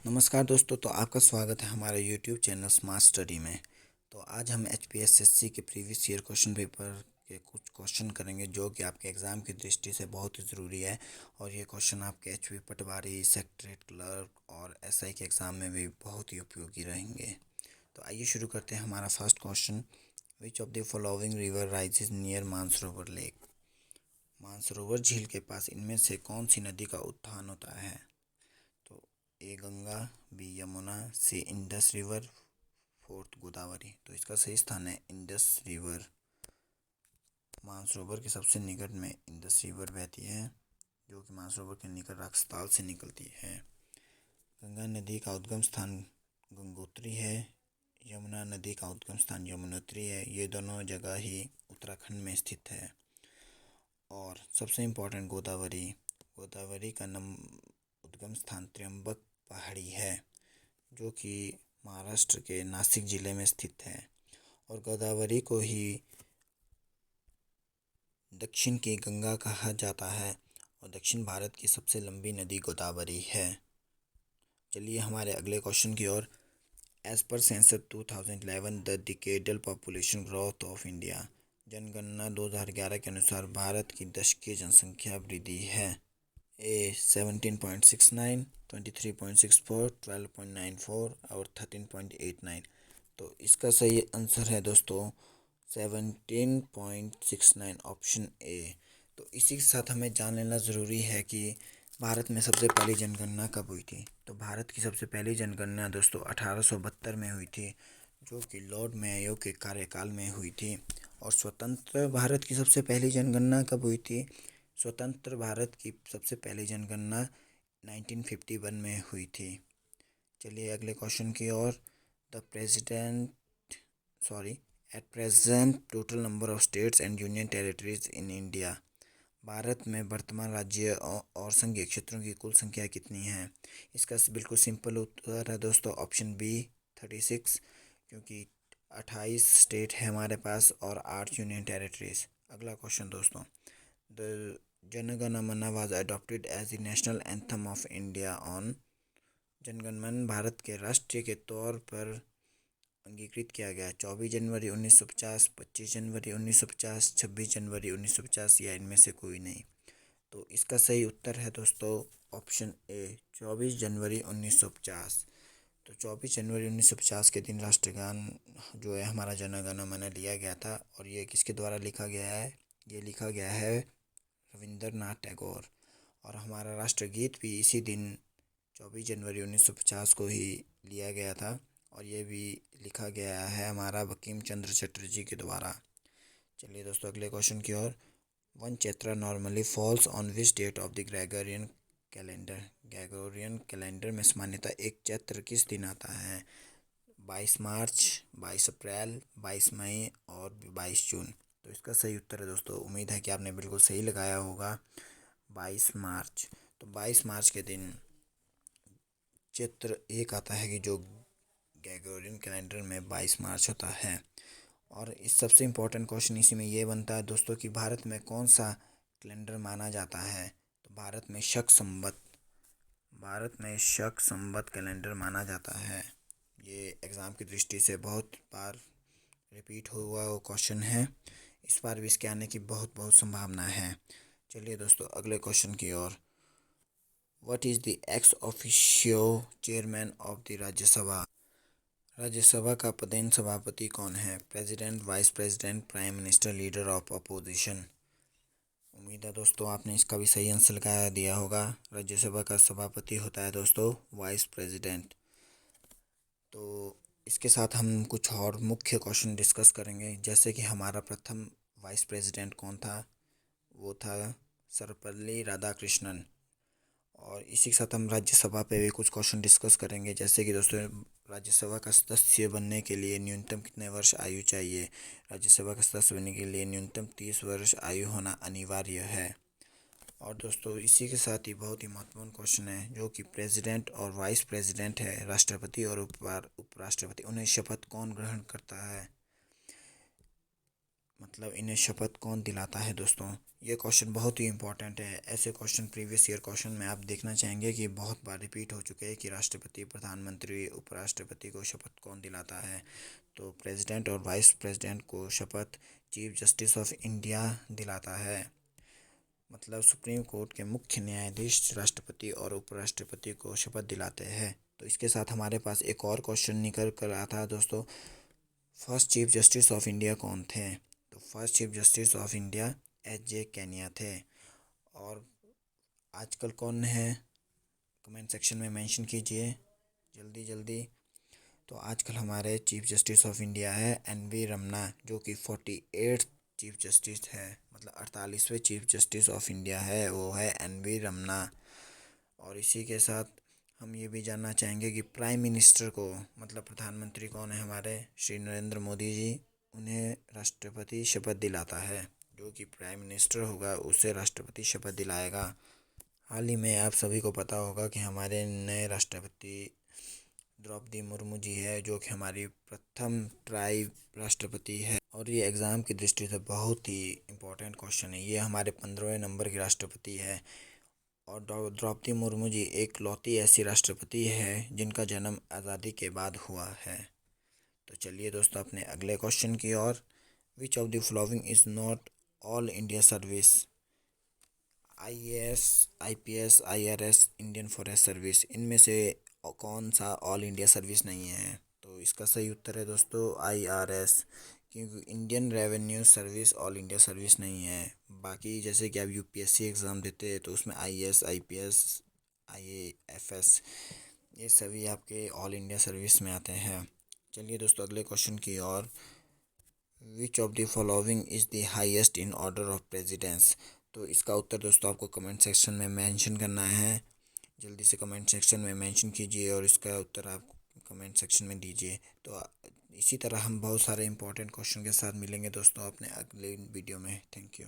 नमस्कार दोस्तों। तो आपका स्वागत है हमारे यूट्यूब चैनल स्मार्ट स्टडी में। तो आज हम एचपीएसएससी के प्रीवियस ईयर क्वेश्चन पेपर के कुछ क्वेश्चन करेंगे जो कि आपके एग्ज़ाम की दृष्टि से बहुत ही ज़रूरी है। और ये क्वेश्चन आपके एचपी पटवारी, सेक्रेटरीट क्लर्क और एसआई के एग्ज़ाम में भी बहुत ही उपयोगी रहेंगे। तो आइए शुरू करते हैं हमारा first question. Which of the following river rises near Mansarovar lake. Mansarovar झील के पास इनमें से कौन सी नदी का उत्थान होता है? तो ए गंगा, बी यमुना, सी इंडस रिवर, फोर्थ गोदावरी। तो इसका सही स्थान है इंडस रिवर। मानसरोवर के सबसे निकट में इंडस रिवर बहती है जो कि मानसरोवर के निकट राजस्थान से निकलती है। गंगा नदी का उद्गम स्थान गंगोत्री है। यमुना नदी का उद्गम स्थान यमुनोत्री है। ये दोनों जगह ही उत्तराखंड में स्थित है। और सबसे इम्पोर्टेंट गोदावरी। गोदावरी का उद्गम स्थान त्र्यंबक पहाड़ी है जो कि महाराष्ट्र के नासिक ज़िले में स्थित है। और गोदावरी को ही दक्षिण की गंगा कहा जाता है और दक्षिण भारत की सबसे लंबी नदी गोदावरी है। चलिए हमारे अगले क्वेश्चन की ओर। As per census 2011 the decadal population growth of India. जनगणना 2011 के अनुसार भारत की दशकीय जनसंख्या वृद्धि है। ए 17.69, 23.64, 12.94 और 13.89। तो इसका सही आंसर है दोस्तों 17.69, ऑप्शन ए। तो इसी के साथ हमें जान लेना ज़रूरी है कि भारत में सबसे पहली जनगणना कब हुई थी। तो भारत की सबसे पहली जनगणना दोस्तों 1872 में हुई थी जो कि लॉर्ड मेयो के कार्यकाल में हुई थी। और स्वतंत्र भारत की सबसे पहली जनगणना कब हुई थी? स्वतंत्र भारत की सबसे पहली जनगणना 1951 में हुई थी। चलिए अगले क्वेश्चन की ओर। The president sorry at present total number of states and union territories in India. Bharat में वर्तमान राज्य और संघीय क्षेत्रों की कुल संख्या कितनी है? इसका बिल्कुल सिंपल उत्तर है दोस्तों ऑप्शन बी 36, क्योंकि 28 स्टेट है हमारे पास और 8 यूनियन टेरिटरीज। अगला क्वेश्चन दोस्तों। The Jana Gana Mana was adopted as the national anthem of India on. Jana Gana Mana Bharat के राष्ट्रीय के तौर पर अंगीकृत किया गया 24 जनवरी 1950, 25 जनवरी 1950, 26 जनवरी 1950 या इनमें से कोई नहीं। तो इसका सही उत्तर है दोस्तों ऑप्शन ए 24 जनवरी 1950। तो 24 जनवरी 1950 के दिन राष्ट्रगान जो है हमारा जनगण मन लिया गया था। और ये किसके द्वारा लिखा गया है? ये लिखा गया है रविंद्रनाथ टैगोर। और हमारा राष्ट्रगीत भी इसी दिन 24 जनवरी 1950 को ही लिया गया था और ये भी लिखा गया है हमारा बंकिम चंद्र चटर्जी के द्वारा। चलिए दोस्तों अगले क्वेश्चन की ओर। One Chaitra normally falls on which date of the Gregorian calendar. Gregorian calendar में सामान्यतः एक चैत्र किस दिन आता है? 22 मार्च, 22 अप्रैल, 22 मई और 22 जून। तो इसका सही उत्तर है दोस्तों, उम्मीद है कि आपने बिल्कुल सही लगाया होगा, 22 मार्च। तो 22 मार्च के दिन चैत्र एक आता है कि जो ग्रेगोरियन कैलेंडर में 22 मार्च होता है। और इस सबसे इम्पोर्टेंट क्वेश्चन इसी में ये बनता है दोस्तों कि भारत में कौन सा कैलेंडर माना जाता है? तो भारत में शक संवत कैलेंडर माना जाता है। ये एग्ज़ाम की दृष्टि से बहुत बार रिपीट हुआ वो क्वेश्चन है। इस बार भी इसके आने की बहुत बहुत संभावना है। चलिए दोस्तों अगले क्वेश्चन की ओर। What is the ex officio chairman of the Rajya Sabha. Rajya Sabha का पदेन सभापति कौन है? President, vice president, prime minister, leader of opposition. उम्मीद है दोस्तों आपने इसका भी सही आंसर लगा दिया होगा। राज्यसभा का सभापति होता है दोस्तों वाइस प्रेसिडेंट। तो इसके साथ हम कुछ और मुख्य क्वेश्चन डिस्कस करेंगे, जैसे कि हमारा प्रथम वाइस प्रेसिडेंट कौन था? वो था सर्वपल्ली राधाकृष्णन। और इसी के साथ हम राज्यसभा पे भी कुछ क्वेश्चन डिस्कस करेंगे, जैसे कि दोस्तों राज्यसभा का सदस्य बनने के लिए न्यूनतम कितने वर्ष आयु चाहिए? राज्यसभा का सदस्य बनने के लिए न्यूनतम 30 वर्ष आयु होना अनिवार्य है। और दोस्तों इसी के साथ ही बहुत ही महत्वपूर्ण क्वेश्चन है जो कि प्रेसिडेंट और वाइस प्रेसिडेंट है, राष्ट्रपति और उपराष्ट्रपति, उन्हें शपथ कौन ग्रहण करता है? मतलब इन्हें शपथ कौन दिलाता है दोस्तों। ये क्वेश्चन बहुत ही इंपॉर्टेंट है। ऐसे क्वेश्चन प्रीवियस ईयर क्वेश्चन में आप देखना चाहेंगे कि बहुत बार रिपीट हो चुके हैं कि राष्ट्रपति, प्रधानमंत्री, उपराष्ट्रपति को शपथ कौन दिलाता है। तो प्रेसिडेंट और वाइस प्रेसिडेंट को शपथ चीफ जस्टिस ऑफ इंडिया दिलाता है। मतलब सुप्रीम कोर्ट के मुख्य न्यायाधीश राष्ट्रपति और उपराष्ट्रपति को शपथ दिलाते हैं। तो इसके साथ हमारे पास एक और क्वेश्चन निकल कर आता है दोस्तों, first chief justice of India कौन थे। तो first chief justice of India H J. Kania थे। और आजकल कौन है, कमेंट सेक्शन में मेंशन कीजिए जल्दी जल्दी। तो आजकल हमारे चीफ जस्टिस ऑफ इंडिया है एन.वी. रमन्ना, जो कि 48 चीफ जस्टिस है। मतलब 48वें चीफ जस्टिस ऑफ इंडिया है वो है एन.वी. रमन्ना। और इसी के साथ हम ये भी जानना चाहेंगे कि प्राइम मिनिस्टर को, मतलब प्रधानमंत्री कौन है हमारे, श्री नरेंद्र मोदी जी, उन्हें राष्ट्रपति शपथ दिलाता है। जो कि प्राइम मिनिस्टर होगा उसे राष्ट्रपति शपथ दिलाएगा। हाल ही में आप सभी को पता होगा कि हमारे नए राष्ट्रपति द्रौपदी मुर्मू जी है, जो कि हमारी प्रथम ट्राइब राष्ट्रपति है। और ये एग्ज़ाम की दृष्टि से बहुत ही इम्पोर्टेंट क्वेश्चन है। ये हमारे 15वें नंबर की राष्ट्रपति है। और द्रौपदी मुर्मू जी एक लौती ऐसी राष्ट्रपति है जिनका जन्म आज़ादी के बाद हुआ है। तो चलिए दोस्तों अपने अगले क्वेश्चन की ओर। Which of the following is not all India service. IAS, IPS, IRS, Indian forest service, इनमें से कौन सा ऑल इंडिया सर्विस नहीं है। तो इसका सही उत्तर है दोस्तों IRS, क्योंकि Indian revenue service all India service नहीं है। बाकी जैसे कि आप UPSC एग्ज़ाम देते हैं तो उसमें IAS, IPS, IAFS, ये सभी आपके ऑल इंडिया सर्विस में आते हैं। चलिए दोस्तों अगले क्वेश्चन की ओर। Which of the following is the highest in order of precedence. तो इसका उत्तर दोस्तों आपको कमेंट सेक्शन में मेंशन करना है। जल्दी से कमेंट सेक्शन में मेंशन कीजिए और इसका उत्तर आप कमेंट सेक्शन में दीजिए। तो इसी तरह हम बहुत सारे इंपॉर्टेंट क्वेश्चन के साथ मिलेंगे दोस्तों अपने अगले वीडियो में। Thank you.